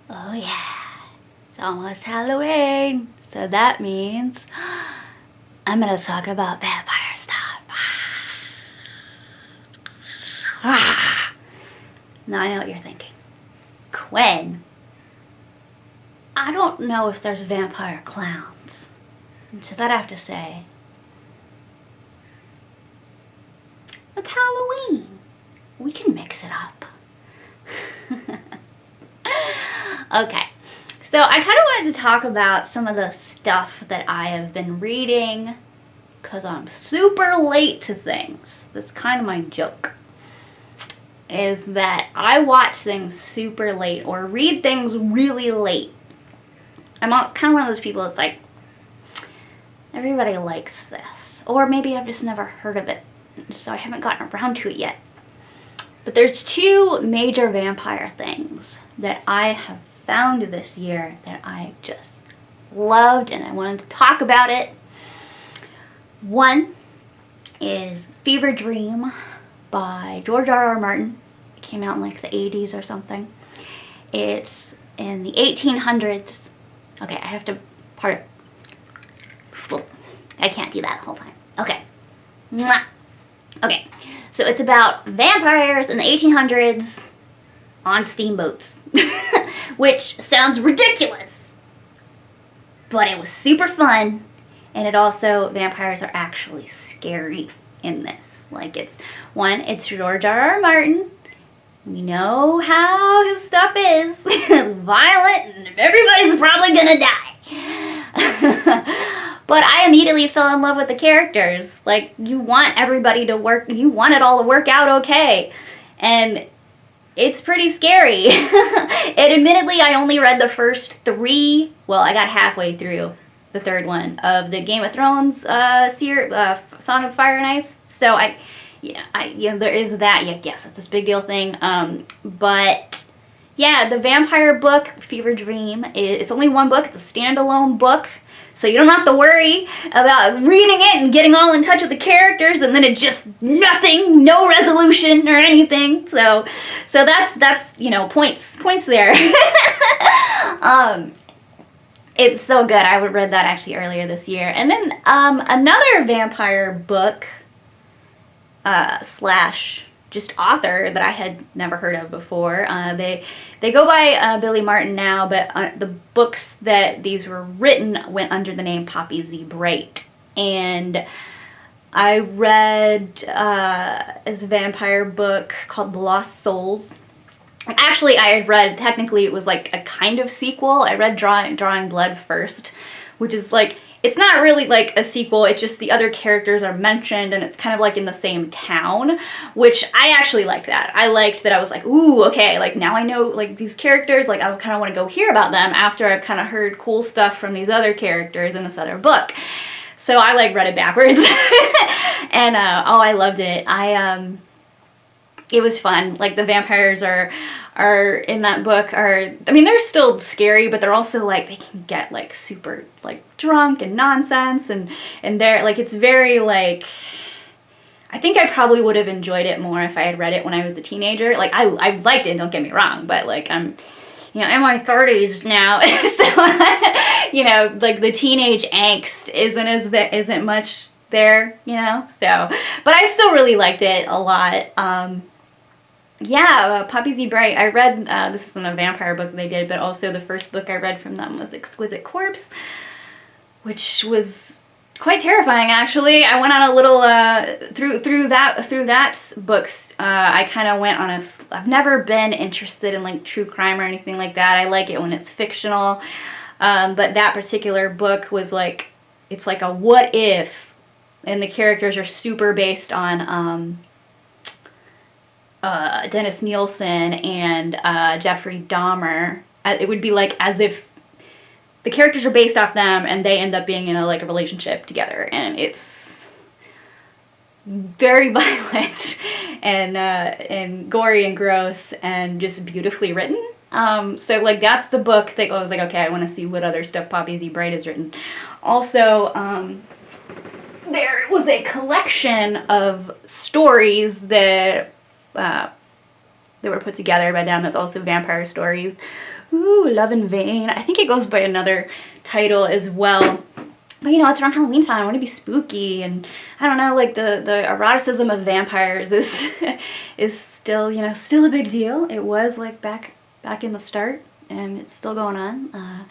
Oh yeah, it's almost Halloween, so that means I'm gonna talk about vampire stuff. Now I know what you're thinking. Quinn, I don't know if there's vampire clowns. And to that I have to say, it's Halloween. We can mix it up. Okay, so I kind of wanted to talk about some of the stuff that I have been reading because I'm super late to things. That's kind of my joke. Is that I watch things super late or read things really late. I'm kind of one of those people that's like, everybody likes this. Or maybe I've just never heard of it, so I haven't gotten around to it yet. But there's two major vampire things that I have found this year that I just loved and I wanted to talk about it. One is Fever Dream by George R.R. Martin. It came out in like the 80s or something. It's in the 1800s. Okay, I have to part it. I can't do that the whole time. Okay. Mwah. Okay, so it's about vampires in the 1800s on steamboats, which sounds ridiculous, but it was super fun, and it also, vampires are actually scary in this. Like, it's George R.R. Martin. We know how his stuff is. It's violent, and everybody's probably gonna die. But I immediately fell in love with the characters. Like, you want everybody to work, you want it all to work out okay. And it's pretty scary. And admittedly, I only read the first three, well, I got halfway through the third one of the Game of Thrones Song of Fire and Ice. So there is that. Yeah, yes, that's this big deal thing. But yeah, the vampire book, Fever Dream, it's only one book. It's a standalone book. So you don't have to worry about reading it and getting all in touch with the characters, and then it just nothing, no resolution or anything. So that's points there. It's so good. I read that actually earlier this year. And then another vampire book slash just author that I had never heard of before. They go by Billy Martin now, but the books that these were written went under the name Poppy Z. Bright. And I read his vampire book called The Lost Souls. Actually, I had read, technically it was like a kind of sequel. I read Drawing Blood first, which is like, it's not really like a sequel, it's just the other characters are mentioned and it's kind of like in the same town, which I actually liked that. I liked that I was like, ooh, okay, like now I know like these characters, like I kind of want to go hear about them after I've kind of heard cool stuff from these other characters in this other book. So I like read it backwards. And I loved it. It was fun. Like the vampires are in that book they're still scary, but they're also like, they can get like super like drunk and nonsense and they're like, it's very like, I think I probably would have enjoyed it more if I had read it when I was a teenager. Like I liked it, don't get me wrong, but like I'm in my 30s now. So like the teenage angst isn't much there, so, but I still really liked it a lot. Poppy Z. Bright. I read, this isn't a vampire book they did, but also the first book I read from them was Exquisite Corpse, which was quite terrifying, actually. I went on a little, through that books, I kind of went on I've never been interested in, like, true crime or anything like that. I like it when it's fictional, but that particular book was, like, it's like a what if, and the characters are super based on, Dennis Nielsen and Jeffrey Dahmer. It would be like as if the characters are based off them and they end up being in a relationship together, and it's very violent and gory and gross and just beautifully written. So like that's the book that I was like, okay, I want to see what other stuff Poppy Z. Bright has written. Also, there was a collection of stories that were put together by them that's also vampire stories, Ooh, Love in Vain. I think it goes by another title as well. But you know, it's around Halloween time. I want to be spooky, and I don't know, like the eroticism of vampires is is still, you know, still a big deal. It was like back in the start, and it's still going on.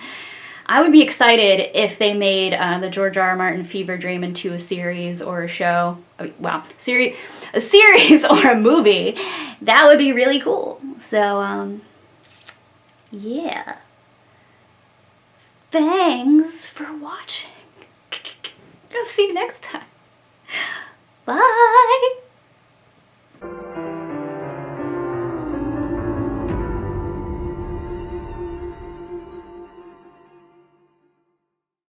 I would be excited if they made the George R. R. Martin Fever Dream into a series or a show. Wow, a series or a movie. That would be really cool. So yeah. Thanks for watching. I'll see you next time. Bye.